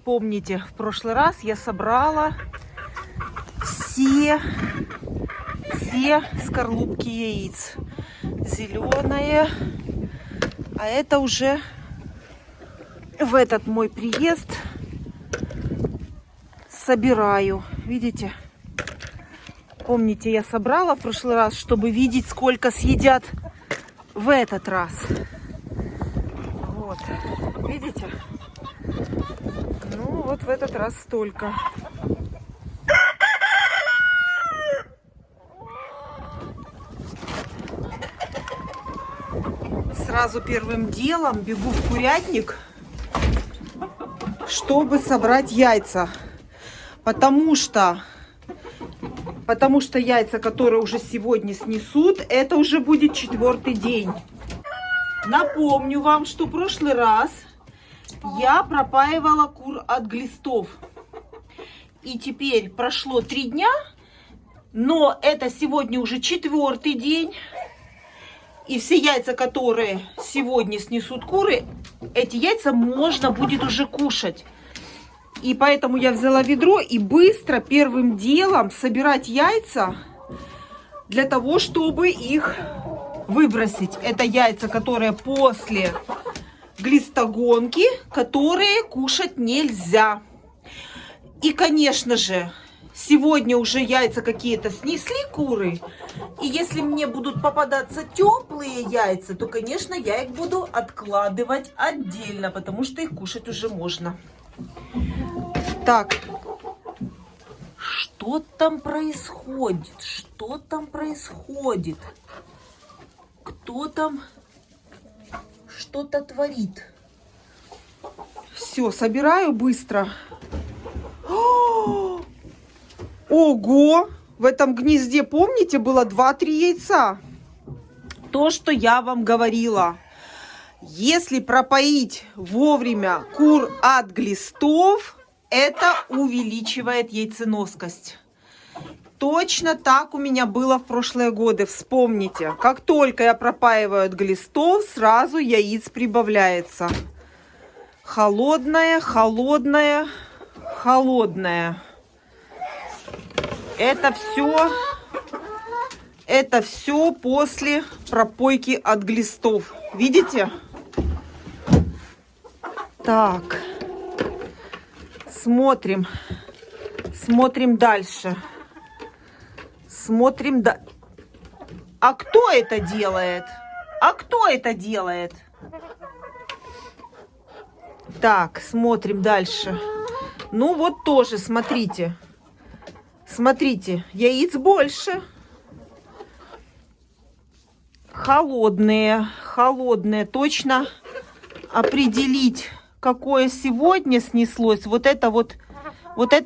помните, в прошлый раз я собрала все скорлупки яиц. Зеленые. А это уже в этот мой приезд собираю. Видите? Помните, я собрала в прошлый раз, чтобы видеть, сколько съедят в этот раз. Вот. Видите? Ну, вот в этот раз столько. Сразу первым делом бегу в курятник, чтобы собрать яйца. Потому что яйца, которые уже сегодня снесут, это уже будет 4-й день. Напомню вам, что в прошлый раз я пропаивала кур от глистов. И теперь прошло 3 дня, но это сегодня уже 4-й день. И все яйца, которые сегодня снесут куры, эти яйца можно будет уже кушать. И поэтому я взяла ведро и быстро первым делом собирать яйца для того, чтобы их выбросить. Это яйца, которые после глистогонки, которые кушать нельзя. И, конечно же, сегодня уже яйца какие-то снесли куры. И если мне будут попадаться теплые яйца, то, конечно, я их буду откладывать отдельно, потому что их кушать уже можно. Так, что там происходит? Что там происходит? Кто там что-то творит? Все, собираю быстро. Ого! В этом гнезде, помните, было 2-3 яйца? То, что я вам говорила. Если пропоить вовремя кур от глистов, это увеличивает яйценоскость. Точно так у меня было в прошлые годы. Вспомните, как только я пропаиваю от глистов, сразу яиц прибавляется. Холодная, холодная, холодная. Это все после пропойки от глистов. Видите? Так. Смотрим. Смотрим дальше. Смотрим дальше. А кто это делает? А кто это делает? Так, смотрим дальше. Ну вот тоже, смотрите. Смотрите, яиц больше. Холодные, холодные. Точно определить, какое сегодня снеслось. Вот это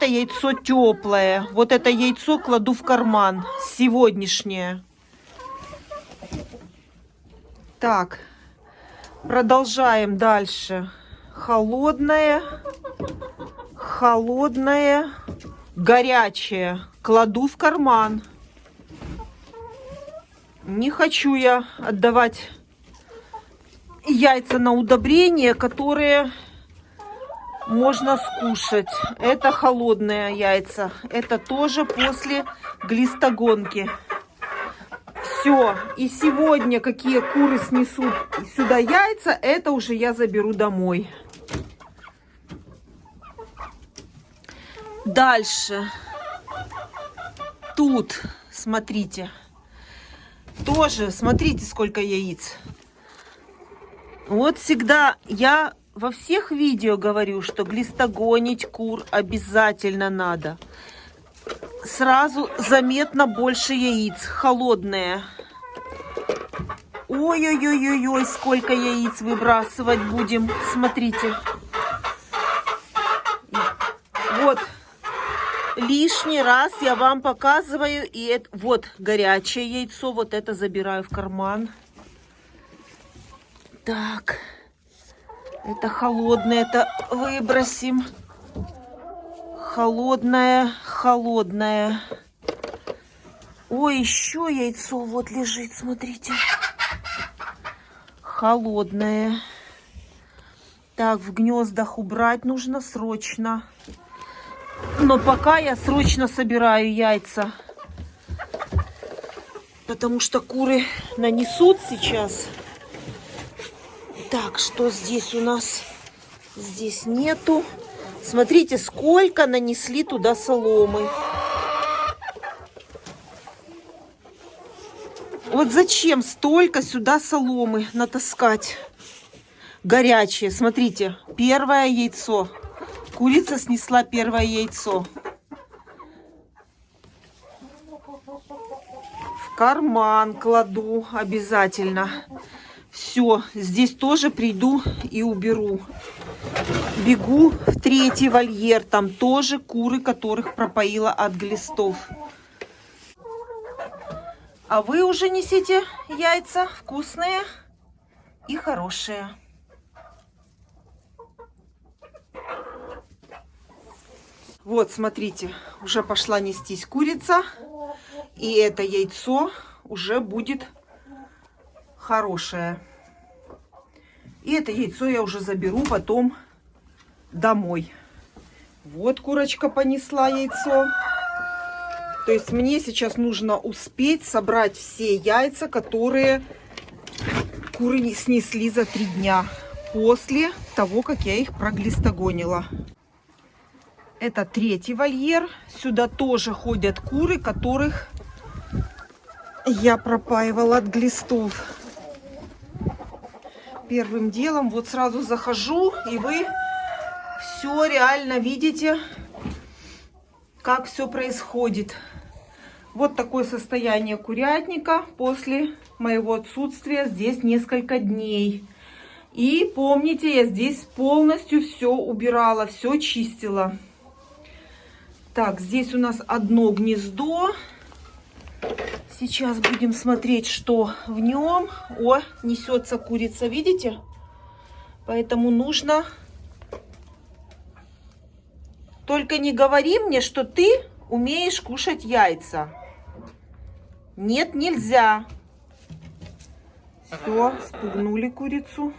яйцо теплое. Вот это яйцо кладу в карман. Сегодняшнее. Так, продолжаем дальше. Холодное, холодное, горячее. Кладу в карман. Не хочу я отдавать яйца на удобрения, которые можно скушать. Это холодные яйца. Это тоже после глистогонки. Все. И сегодня какие куры снесут сюда яйца, это уже я заберу домой. Дальше. Тут, смотрите. Тоже, смотрите, сколько яиц. Вот всегда я во всех видео говорю, что глистогонить кур обязательно надо. Сразу заметно больше яиц. Холодные. Ой-ой-ой-ой-ой, сколько яиц выбрасывать будем. Смотрите. Вот. Лишний раз я вам показываю. И это, вот горячее яйцо. Вот это забираю в карман. Так. Это холодное. Это выбросим. Холодное, холодное. Ой, еще яйцо вот лежит, смотрите. Холодное. Так, в гнездах убрать нужно срочно. Но пока я срочно собираю яйца. Потому что куры нанесут сейчас. Так, что здесь у нас? Здесь нету. Смотрите, сколько нанесли туда соломы. Вот зачем столько сюда соломы натаскать? Горячее. Смотрите, первое яйцо. Курица снесла первое яйцо. В карман кладу обязательно. Все, здесь тоже приду и уберу. Бегу в третий вольер. Там тоже куры, которых пропоила от глистов. А вы уже несите яйца вкусные и хорошие. Вот, смотрите, уже пошла нестись курица. И это яйцо уже будет хорошее. И это яйцо я уже заберу потом домой. Вот курочка понесла яйцо. То есть мне сейчас нужно успеть собрать все яйца, которые куры снесли за 3 дня. После того, как я их проглистогонила. Это третий вольер. Сюда тоже ходят куры, которых я пропаивала от глистов. Первым делом вот сразу захожу, и вы все реально видите, как все происходит. Вот такое состояние курятника после моего отсутствия здесь несколько дней. И помните, я здесь полностью все убирала, все чистила. Так, здесь у нас одно гнездо. Сейчас будем смотреть, что в нем. О, несется курица, видите? Поэтому нужно... Только не говори мне, что ты умеешь кушать яйца. Нет, нельзя. Все, спугнули курицу.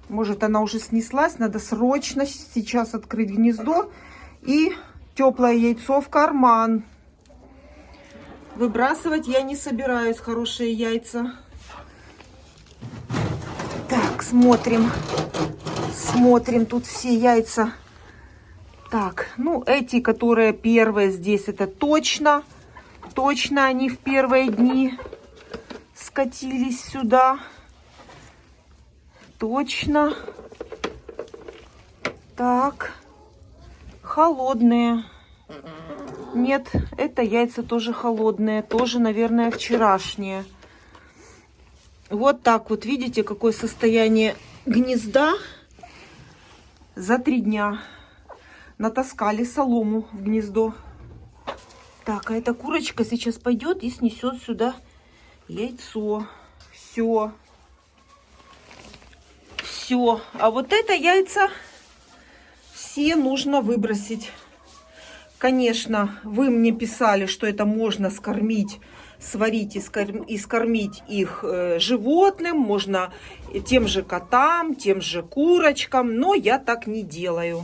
Может, она уже снеслась. Надо срочно сейчас открыть гнездо и теплое яйцо в карман. Выбрасывать я не собираюсь хорошие яйца. Так, смотрим. Смотрим тут все яйца. Так, ну эти, которые первые здесь, это точно. Точно они в первые дни скатились сюда. Точно. Так. Холодные. Нет, это яйца тоже холодные. Тоже, наверное, вчерашние. Вот так вот. Видите, какое состояние гнезда за 3 дня. Натаскали солому в гнездо. Так, а эта курочка сейчас пойдет и снесет сюда яйцо. Все. Все. А вот это яйца все нужно выбросить. Конечно, вы мне писали, что это можно скормить, сварить и скормить их животным. Можно тем же котам, тем же курочкам. Но я так не делаю.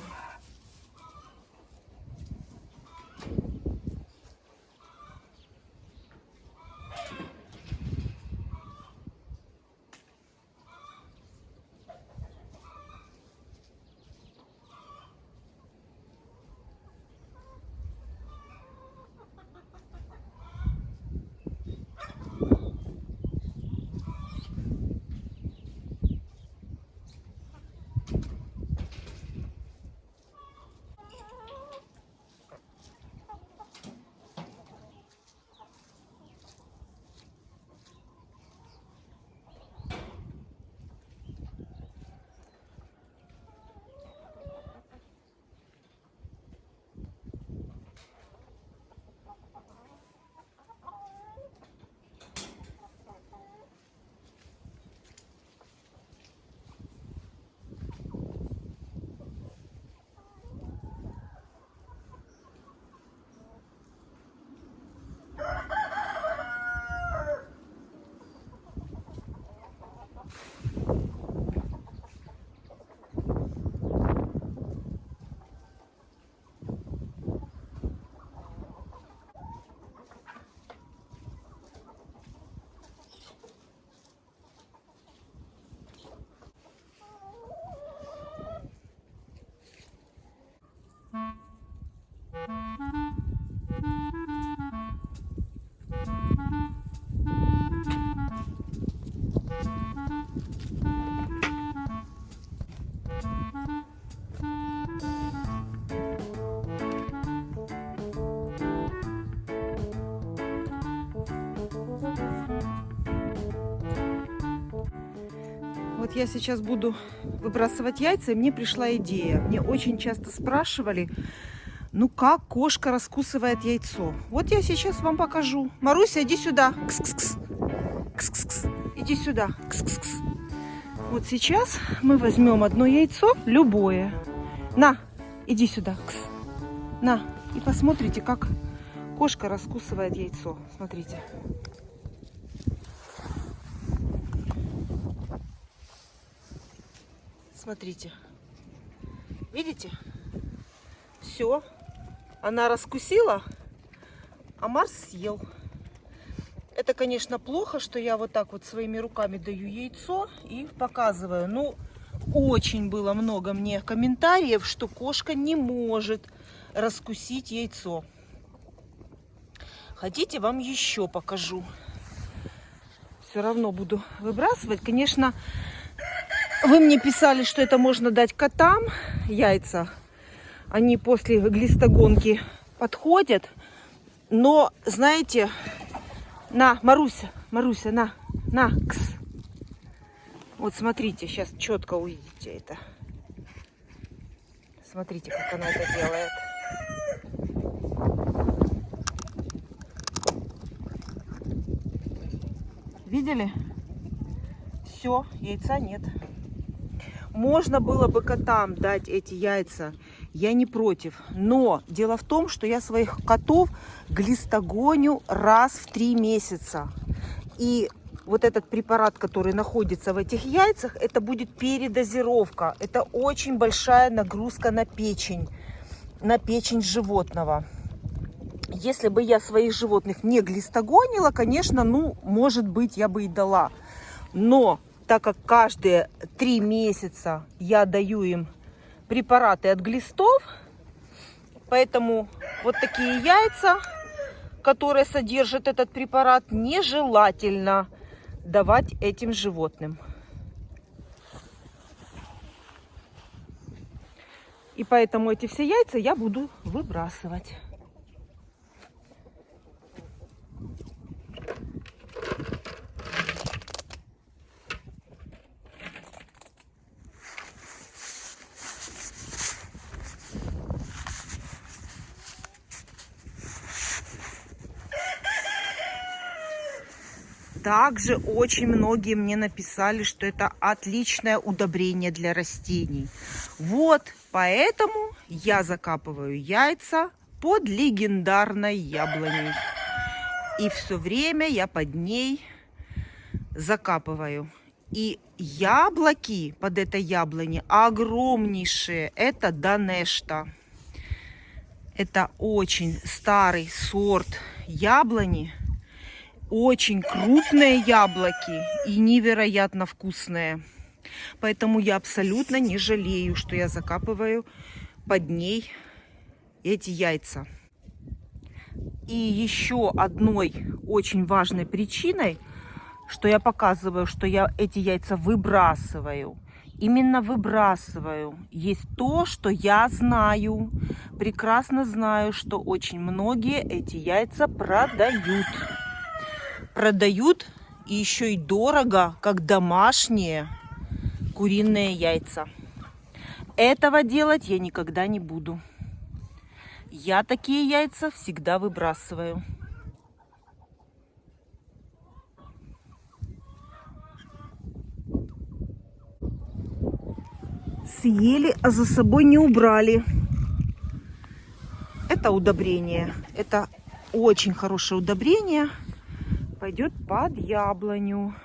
Вот я сейчас буду выбрасывать яйца, и мне пришла идея. Мне очень часто спрашивали, ну как кошка раскусывает яйцо. Вот я сейчас вам покажу. Маруся, иди сюда. Кс-кс-кс. Кс-кс-кс. Иди сюда. Кс-кс-кс. Вот сейчас мы возьмем одно яйцо, любое. На, иди сюда. Кс. На. И посмотрите, как кошка раскусывает яйцо. Смотрите. Смотрите. Видите? Все. Она раскусила, а Марс съел. Это, конечно, плохо, что я вот так вот своими руками даю яйцо и показываю. Ну, очень было много мне комментариев, что кошка не может раскусить яйцо. Хотите, вам еще покажу. Все равно буду выбрасывать. Конечно, вы мне писали, что это можно дать котам, яйца. Они после глистогонки подходят. Но, знаете, на, Маруся, Маруся, на, кс. Вот смотрите, сейчас четко увидите это. Смотрите, как она это делает. Видели? Все, яйца нет. Можно было бы котам дать эти яйца, я не против. Но дело в том, что я своих котов глистогоню раз в 3 месяца. И вот этот препарат, который находится в этих яйцах, это будет передозировка. Это очень большая нагрузка на печень животного. Если бы я своих животных не глистогонила, конечно, ну, может быть, я бы и дала. Но так как каждые 3 месяца я даю им препараты от глистов, поэтому вот такие яйца, которые содержат этот препарат, нежелательно давать этим животным. И поэтому эти все яйца я буду выбрасывать. Также очень многие мне написали, что это отличное удобрение для растений. Вот, поэтому я закапываю яйца под легендарной яблоней. И все время я под ней закапываю. И яблоки под этой яблоней огромнейшие. Это Данешта. Это очень старый сорт яблони. Очень крупные яблоки и невероятно вкусные. Поэтому я абсолютно не жалею, что я закапываю под ней эти яйца. И еще одной очень важной причиной, что я показываю, что я эти яйца выбрасываю. Именно выбрасываю. Есть то, что я знаю, прекрасно знаю, что очень многие эти яйца продают. Продают и еще и дорого, как домашние куриные яйца. Этого делать я никогда не буду. Я такие яйца всегда выбрасываю. Съели, а за собой не убрали. Это удобрение. Это очень хорошее удобрение. Пойдет под яблоню.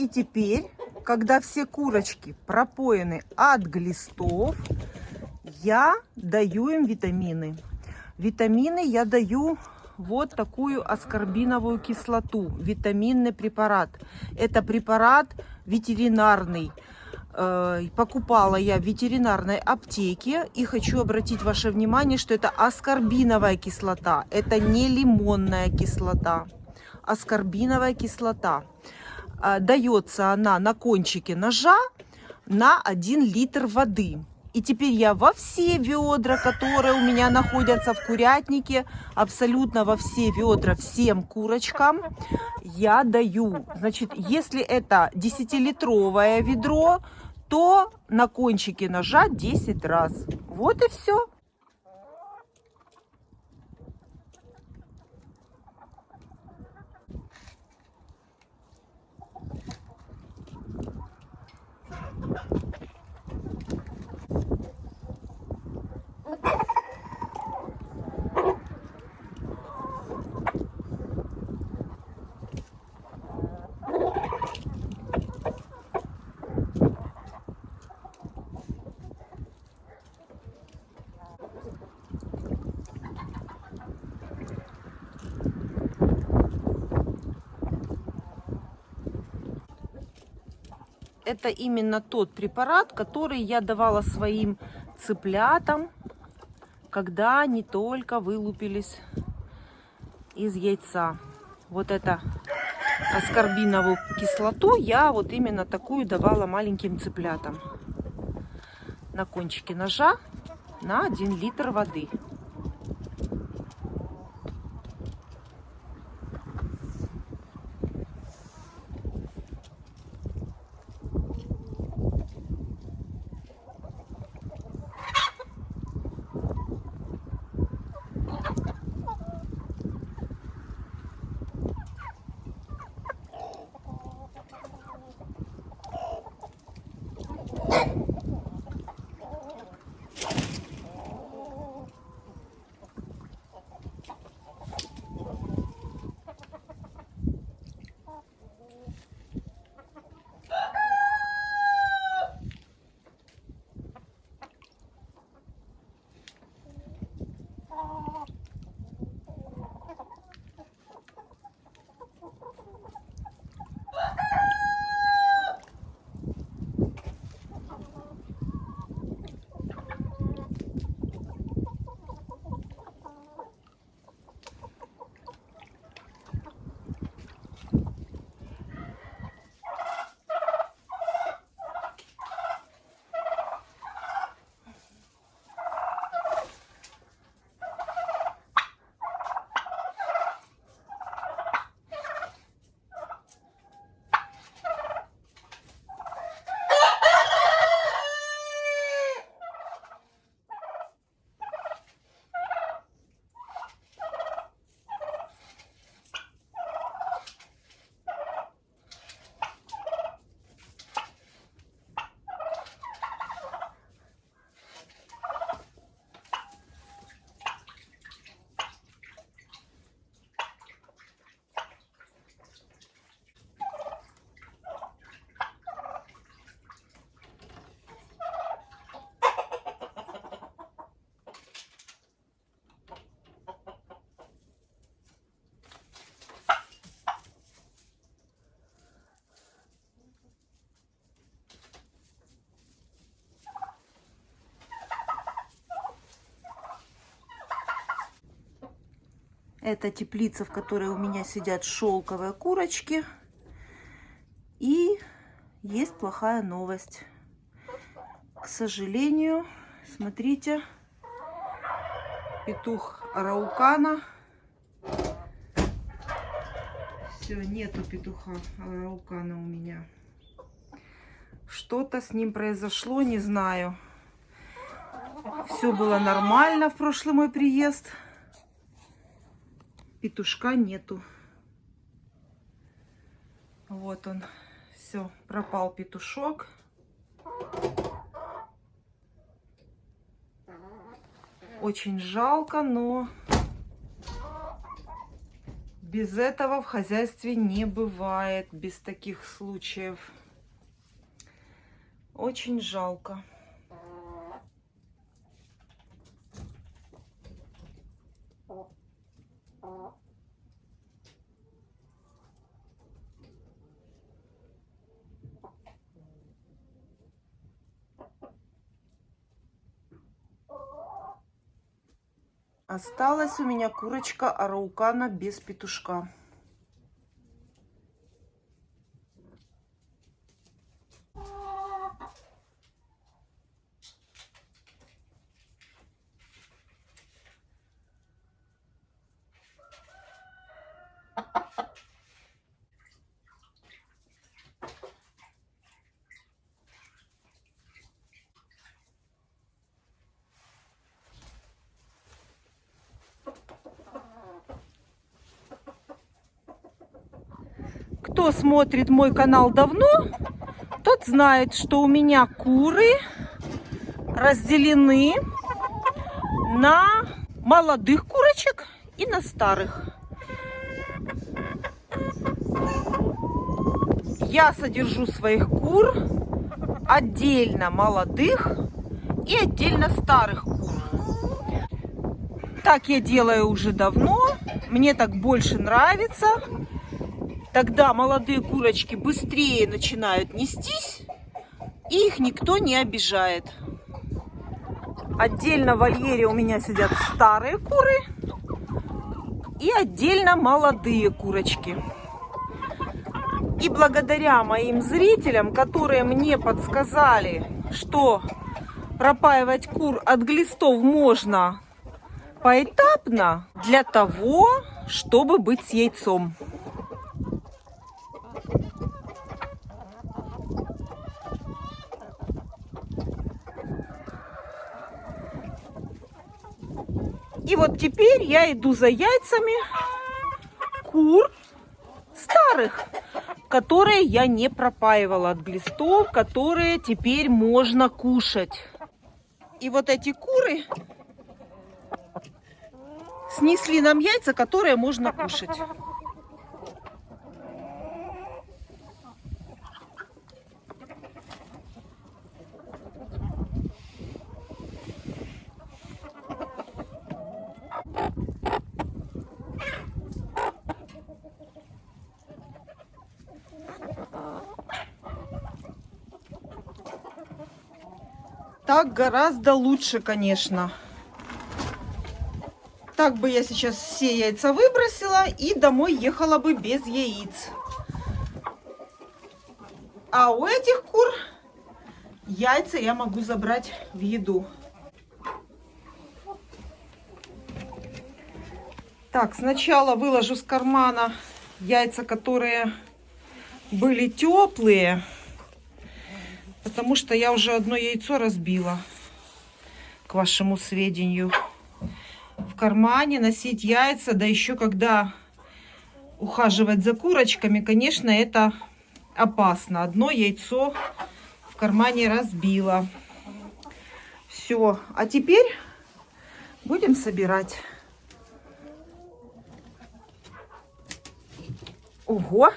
И теперь, когда все курочки пропоены от глистов, я даю им витамины. Витамины я даю вот такую аскорбиновую кислоту, витаминный препарат. Это препарат ветеринарный. Покупала я в ветеринарной аптеке. И хочу обратить ваше внимание, что это аскорбиновая кислота. Это не лимонная кислота. Аскорбиновая кислота. Дается она на кончике ножа на 1 литр воды. И теперь я во все ведра, которые у меня находятся в курятнике, абсолютно во все ведра, всем курочкам, я даю. Значит, если это 10-литровое ведро, то на кончике ножа 10 раз. Вот и все. Это именно тот препарат, который я давала своим цыплятам, когда они только вылупились из яйца. Вот это аскорбиновую кислоту я вот именно такую давала маленьким цыплятам на кончике ножа на 1 литр воды. Это теплица, в которой у меня сидят шелковые курочки. И есть плохая новость. К сожалению, смотрите, петух араукана. Все, нету петуха араукана у меня. Что-то с ним произошло, не знаю. Все было нормально в прошлый мой приезд. Петушка нету. Вот он. Все, пропал петушок. Очень жалко, но Без этого в хозяйстве не бывает, без таких случаев. Очень жалко. Осталась у меня курочка араукана без петушка. Кто смотрит мой канал давно, тот знает, что у меня куры разделены на молодых курочек и на старых. Я содержу своих кур отдельно молодых и отдельно старых кур. Так я делаю уже давно, мне так больше нравится. Тогда молодые курочки быстрее начинают нестись, и их никто не обижает. Отдельно в вольере у меня сидят старые куры и отдельно молодые курочки. И благодаря моим зрителям, которые мне подсказали, что пропаивать кур от глистов можно поэтапно, для того, чтобы быть с яйцом. И вот теперь я иду за яйцами кур старых, которые я не пропаивала от глистов, которые теперь можно кушать. И вот эти куры снесли нам яйца, которые можно кушать. Так гораздо лучше, конечно. Так бы я сейчас все яйца выбросила и домой ехала бы без яиц. А у этих кур яйца я могу забрать в еду. Так, сначала выложу с кармана яйца, которые были теплые. Потому что я уже одно яйцо разбила, к вашему сведению. В кармане носить яйца, да еще когда ухаживать за курочками, конечно, это опасно. Одно яйцо в кармане разбила. Все, а теперь будем собирать. Ого!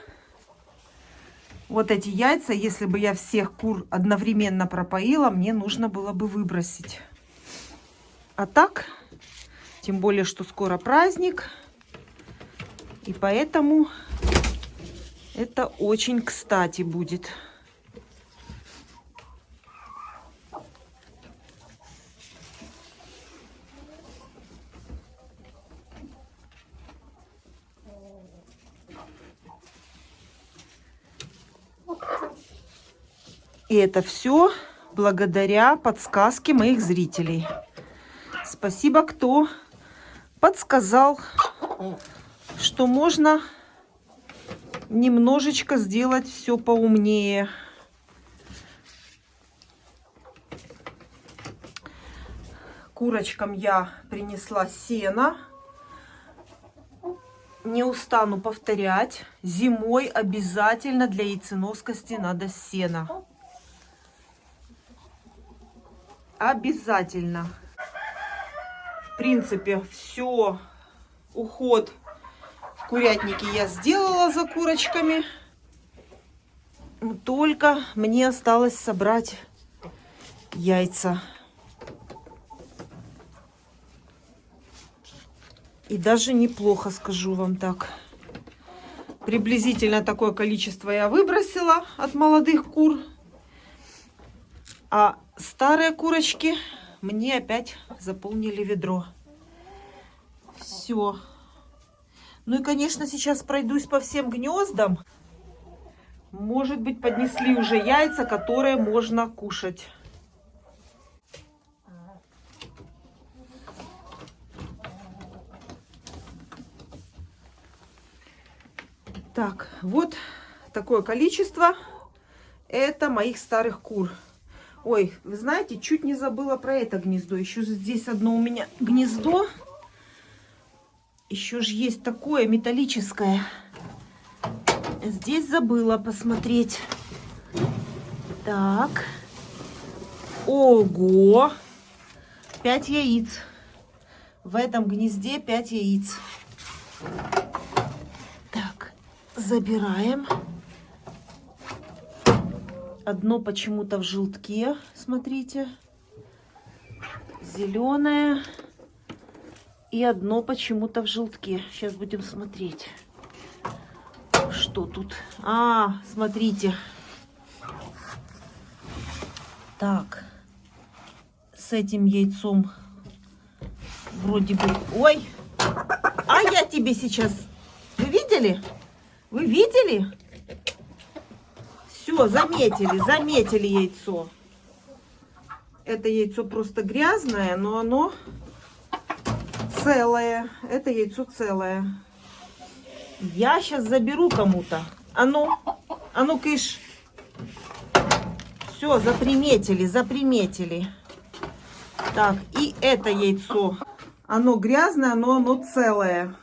Вот эти яйца, если бы я всех кур одновременно пропоила, мне нужно было бы выбросить. А так, тем более, что скоро праздник, и поэтому это очень кстати будет. И это все благодаря подсказке моих зрителей. Спасибо, кто подсказал, что можно немножечко сделать все поумнее. Курочкам я принесла сено. Не устану повторять. Зимой обязательно для яйценоскости надо сено. Курятники я сделала за курочками. Только мне осталось собрать яйца. И даже неплохо, скажу вам так. Приблизительно такое количество я выбросила от молодых кур. А старые курочки мне опять заполнили ведро. Все. Ну и, конечно, сейчас пройдусь по всем гнездам. Может быть, поднесли уже яйца, которые можно кушать. Так, вот такое количество. Это моих старых кур. Ой, вы знаете, чуть не забыла про это гнездо. Еще здесь одно у меня гнездо. Еще же есть такое металлическое. Здесь забыла посмотреть. Так. Ого! 5 яиц. В этом гнезде 5 яиц. Так, забираем. Одно почему-то в желтке, смотрите. Зеленое. И одно почему-то в желтке. Сейчас будем смотреть. Что тут? А, смотрите. Так. С этим яйцом вроде бы... Ой! А я тебе сейчас... Вы видели? Вы видели? Все, заметили яйцо. Это яйцо просто грязное, но оно целое. Это яйцо целое. Я сейчас заберу кому-то. А ну, кыш. Все, заприметили. Так, и это яйцо. Оно грязное, но оно целое.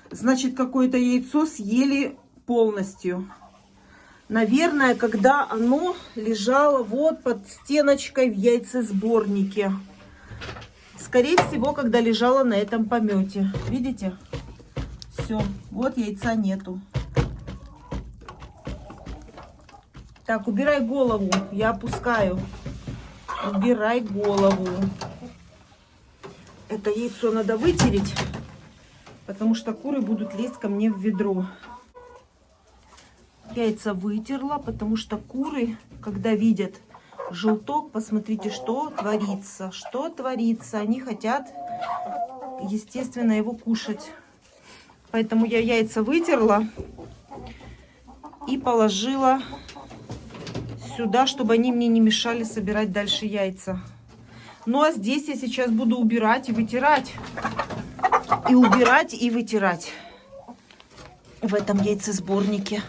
Значит, какое-то яйцо съели полностью. Наверное, когда оно лежало вот под стеночкой в яйцесборнике. Скорее всего, когда лежало на этом помете. Видите? Все, вот яйца нету. Так, убирай голову. Я опускаю. Убирай голову. Это яйцо надо вытереть, потому что куры будут лезть ко мне в ведро. Яйца вытерла, потому что куры, когда видят желток, посмотрите, что творится. Что творится. Они хотят, естественно, его кушать. Поэтому я яйца вытерла и положила сюда, чтобы они мне не мешали собирать дальше яйца. Ну а здесь я сейчас буду убирать и вытирать. И убирать, и вытирать. В этом яйцесборнике.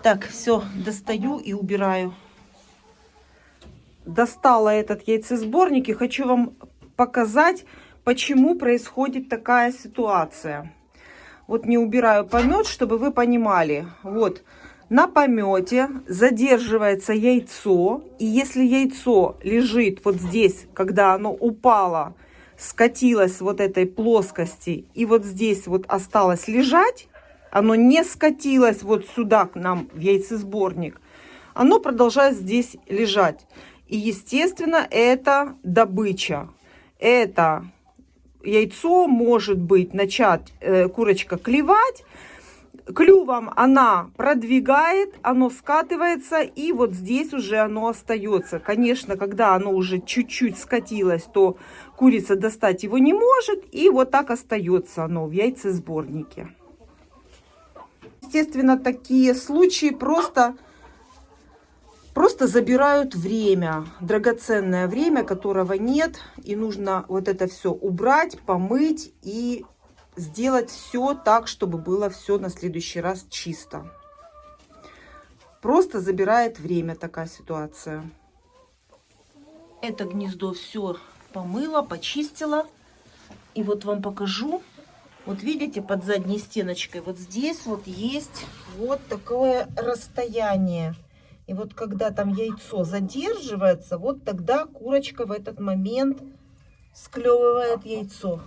Так, все, достаю и убираю. Достала этот яйцесборник и хочу вам показать, почему происходит такая ситуация. Вот не убираю помет, чтобы вы понимали. Вот на помете задерживается яйцо. И если яйцо лежит вот здесь, когда оно упало, скатилось вот этой плоскости, и вот здесь вот осталось лежать, оно не скатилось вот сюда к нам в яйцесборник, оно продолжает здесь лежать. И, естественно, это добыча. Это яйцо может быть начать курочка клевать. Клювом она продвигает, оно скатывается, и вот здесь уже оно остается. Конечно, когда оно уже чуть-чуть скатилось, то курица достать его не может, и вот так остается оно в яйцесборнике. Естественно, такие случаи просто забирают время, драгоценное время, которого нет, и нужно вот это все убрать, помыть и сделать все так, чтобы было все на следующий раз чисто. Просто забирает время такая ситуация. Это гнездо все помыла, почистила. И вот вам покажу. Вот видите, под задней стеночкой вот здесь вот есть вот такое расстояние. И вот когда там яйцо задерживается, вот тогда курочка в этот момент склевывает яйцо.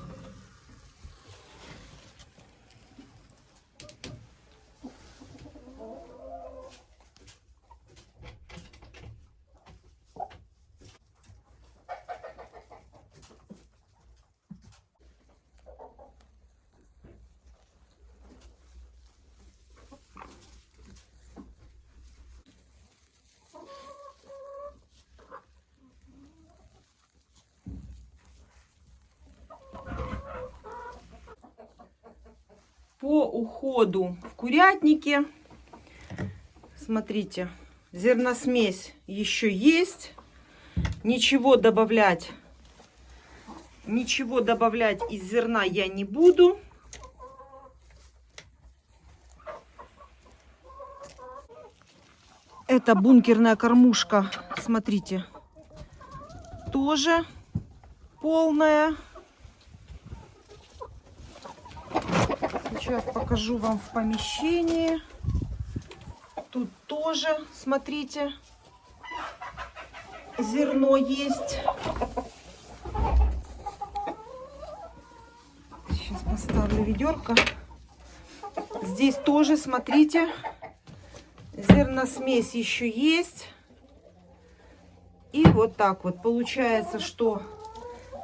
По уходу в курятнике. Смотрите, зерносмесь еще есть. Ничего добавлять из зерна я не буду. Это бункерная кормушка, смотрите, тоже полная. Сейчас покажу вам в помещении. Тут тоже, смотрите, зерно есть. Сейчас поставлю ведерко. Здесь тоже, смотрите, зерносмесь еще есть. И вот так вот получается, что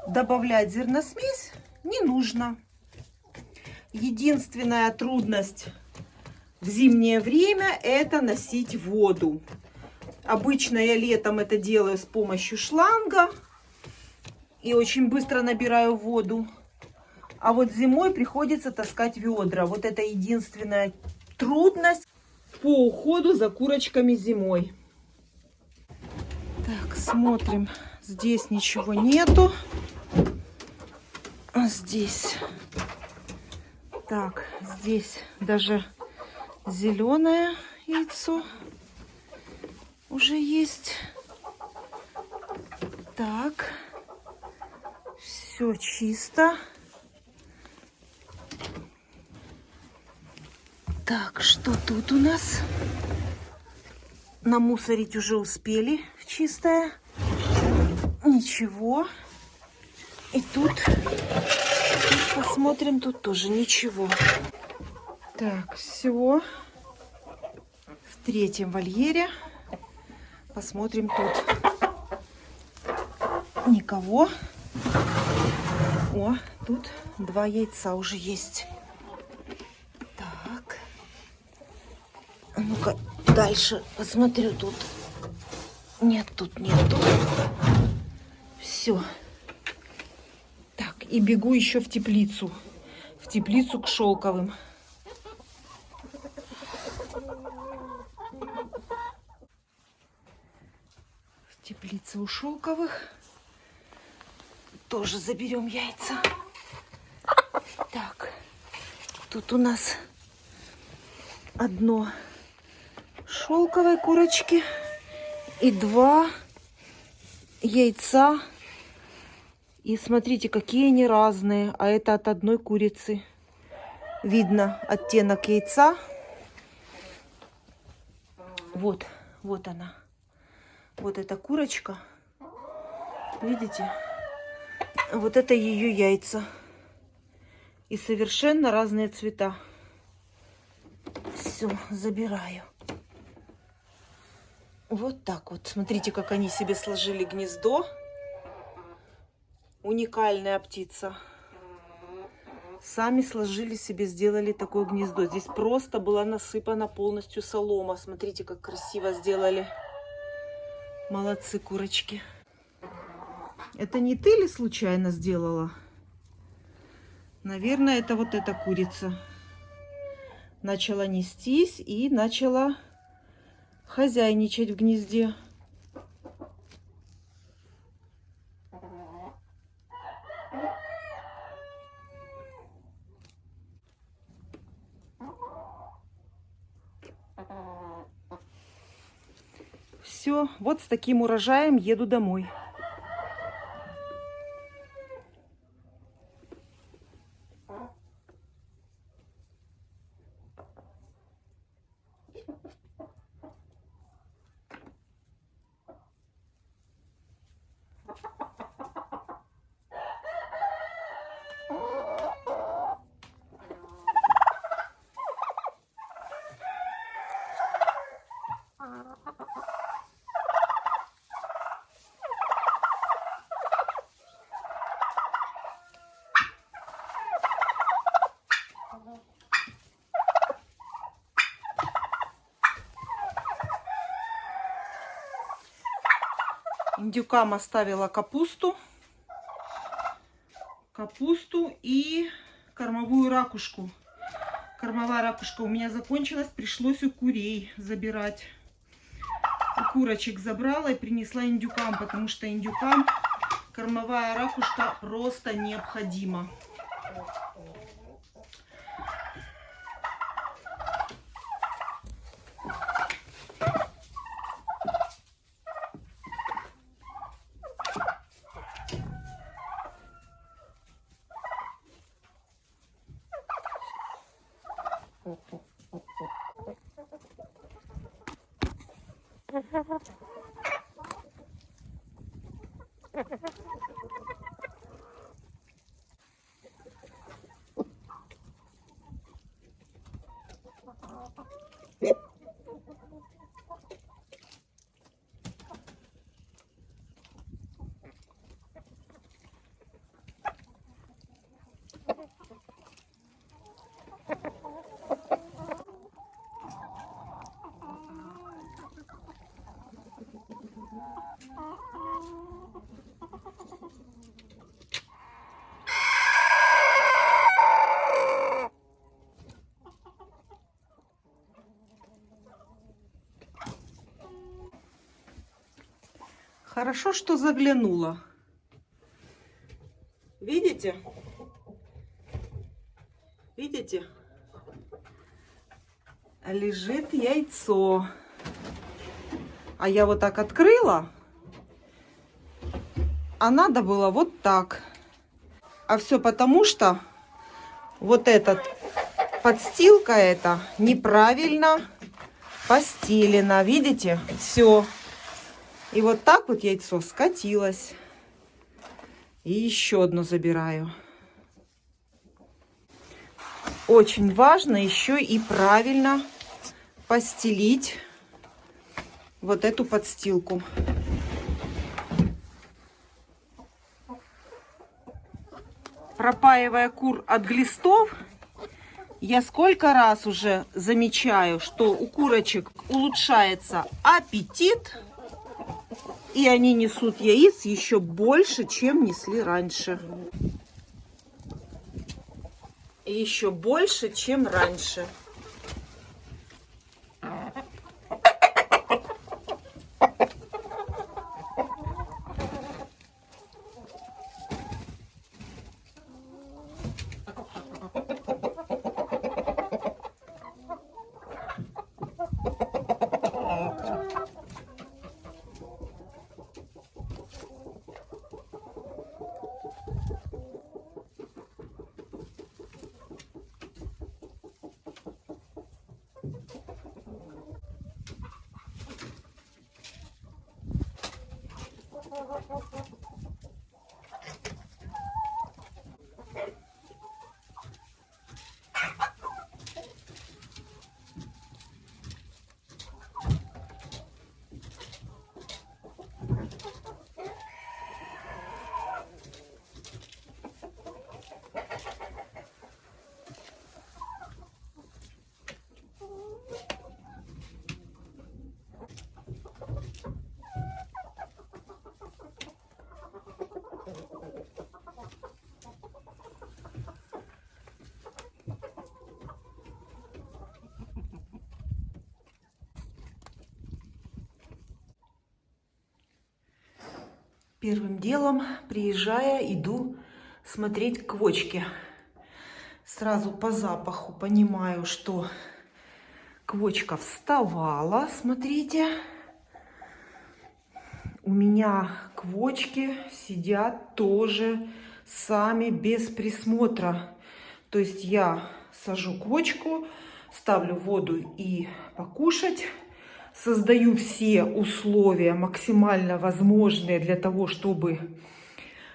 добавлять зерносмесь не нужно. Единственная трудность в зимнее время — это носить воду. Обычно я летом это делаю с помощью шланга и очень быстро набираю воду. А вот зимой приходится таскать ведра. Вот это единственная трудность по уходу за курочками зимой. Так, смотрим. Здесь ничего нету. А здесь... Так, здесь даже зеленое яйцо уже есть. Так, все чисто. Так, что тут у нас? Намусорить уже успели в чистое. Ничего. И тут посмотрим, тут тоже ничего. Так, все. В третьем вольере. Посмотрим тут. Никого. О, тут 2 яйца уже есть. Так. Ну-ка, дальше посмотрю тут. Нет, тут нету. Все. Так, и бегу еще в теплицу. В теплицу к шелковым. В теплице у шелковых. Тоже заберем яйца. Так, тут у нас одно шелковой курочки и 2 яйца. И смотрите, какие они разные. А это от одной курицы. Видно оттенок яйца. Вот, вот она. Вот эта курочка. Видите? Вот это ее яйца. И совершенно разные цвета. Все, забираю. Вот так вот. Смотрите, как они себе сложили гнездо. Уникальная птица. Сами сложили себе, сделали такое гнездо. Здесь просто была насыпана полностью солома. Смотрите, как красиво сделали. Молодцы, курочки. Это не ты ли случайно сделала? Наверное, это вот эта курица. Начала нестись и начала хозяйничать в гнезде. Все, вот с таким урожаем еду домой. Индюкам оставила капусту и кормовую ракушку. Кормовая ракушка у меня закончилась, пришлось у курей забирать. У курочек забрала и принесла индюкам, потому что индюкам кормовая ракушка просто необходима. Хорошо, что заглянула. Видите? Видите? Лежит яйцо. А я вот так открыла. А надо было вот так. А все потому, что вот этот подстилка эта неправильно постелена. Видите? Все. И вот так вот яйцо скатилось. И еще одно забираю. Очень важно еще и правильно постелить вот эту подстилку. Пропаивая кур от глистов, я сколько раз уже замечаю, что у курочек улучшается аппетит. И они несут яиц еще больше, чем несли раньше. Еще больше, чем раньше. Первым делом, приезжая, иду смотреть квочки. Сразу по запаху понимаю, что квочка вставала. Смотрите. У меня квочки сидят тоже сами без присмотра. То есть я сажу квочку, ставлю воду и покушать. Создаю все условия максимально возможные для того, чтобы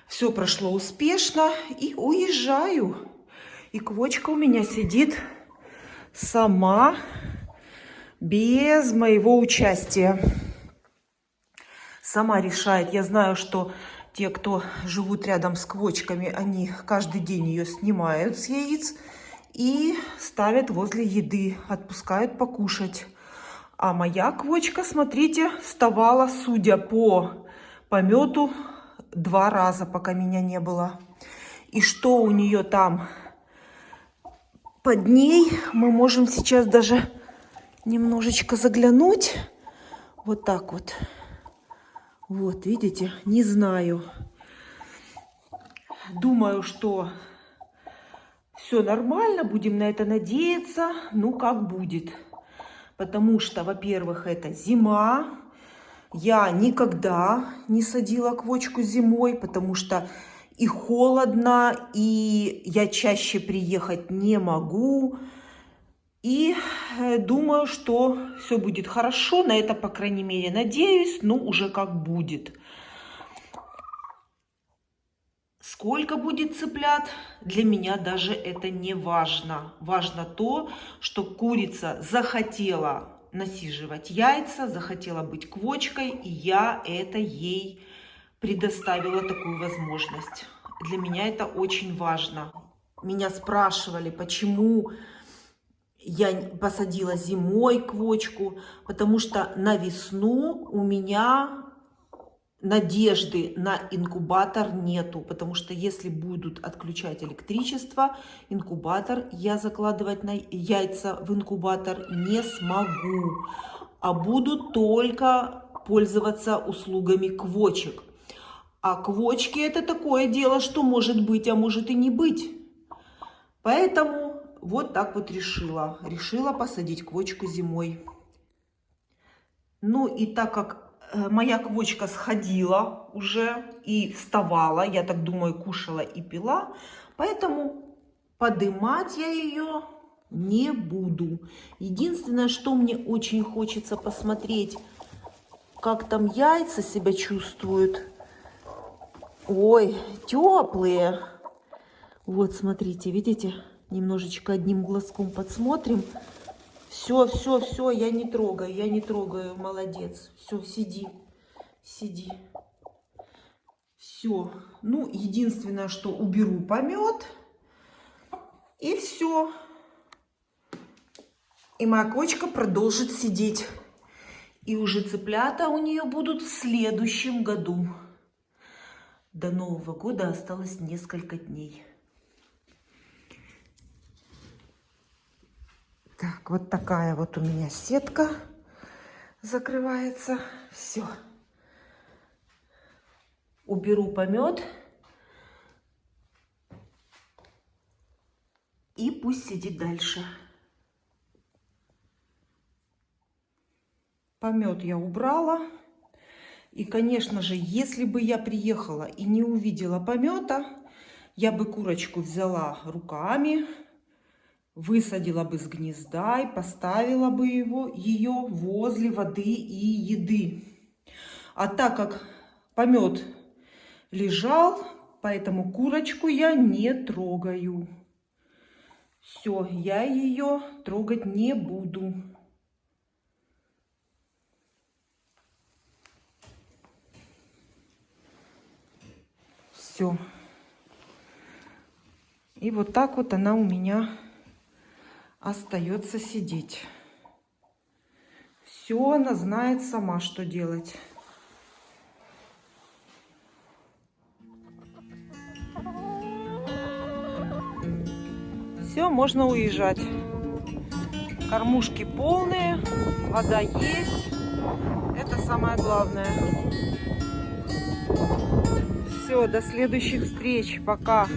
все прошло успешно. И уезжаю. И квочка у меня сидит сама, без моего участия. Сама решает. Я знаю, что те, кто живут рядом с квочками, они каждый день ее снимают с яиц и ставят возле еды, отпускают покушать. А моя квочка, смотрите, вставала, судя по помету, 2 раза, пока меня не было. И что у нее там под ней. Мы можем сейчас даже немножечко заглянуть. Вот так вот. Вот, видите? Не знаю. Думаю, что все нормально. Будем на это надеяться. Ну, как будет. Потому что, во-первых, это зима. Я никогда не садила квочку зимой, потому что и холодно, и я чаще приехать не могу. И думаю, что все будет хорошо. На это, по крайней мере, надеюсь. Ну, уже как будет. Сколько будет цыплят, для меня даже это не важно. Важно то, что курица захотела насиживать яйца, захотела быть квочкой, и я это ей предоставила такую возможность. Для меня это очень важно. Меня спрашивали, почему я посадила зимой квочку, потому что на весну у меня надежды на инкубатор нету, потому что если будут отключать электричество, инкубатор, я закладывать на яйца в инкубатор не смогу, а буду только пользоваться услугами квочек. А квочки это такое дело, что может быть, а может и не быть. Поэтому вот так вот решила. Решила посадить квочку зимой. Ну и так как моя квочка сходила уже и вставала, я так думаю, кушала и пила, поэтому подымать я ее не буду. Единственное, что мне очень хочется посмотреть, как там яйца себя чувствуют. Ой, теплые. Вот, смотрите, видите? Немножечко одним глазком подсмотрим. Все, я не трогаю, молодец. Все, сиди. Все. Ну, единственное, что уберу помет. И все. И моя квочка продолжит сидеть. И уже цыплята у нее будут в следующем году. До Нового года осталось несколько дней. Так, вот такая вот у меня сетка закрывается. Все. Уберу помет. И пусть сидит дальше. Помет я убрала. И, конечно же, если бы я приехала и не увидела помета, я бы курочку взяла руками, высадила бы с гнезда и поставила бы ее возле воды и еды. А так как помет лежал, поэтому курочку я не трогаю. Все, я ее трогать не буду. Все. И вот так вот она у меня остается сидеть. Все, она знает сама, что делать. Все, можно уезжать. Кормушки полные, вода есть. Это самое главное. Все, до следующих встреч. Пока.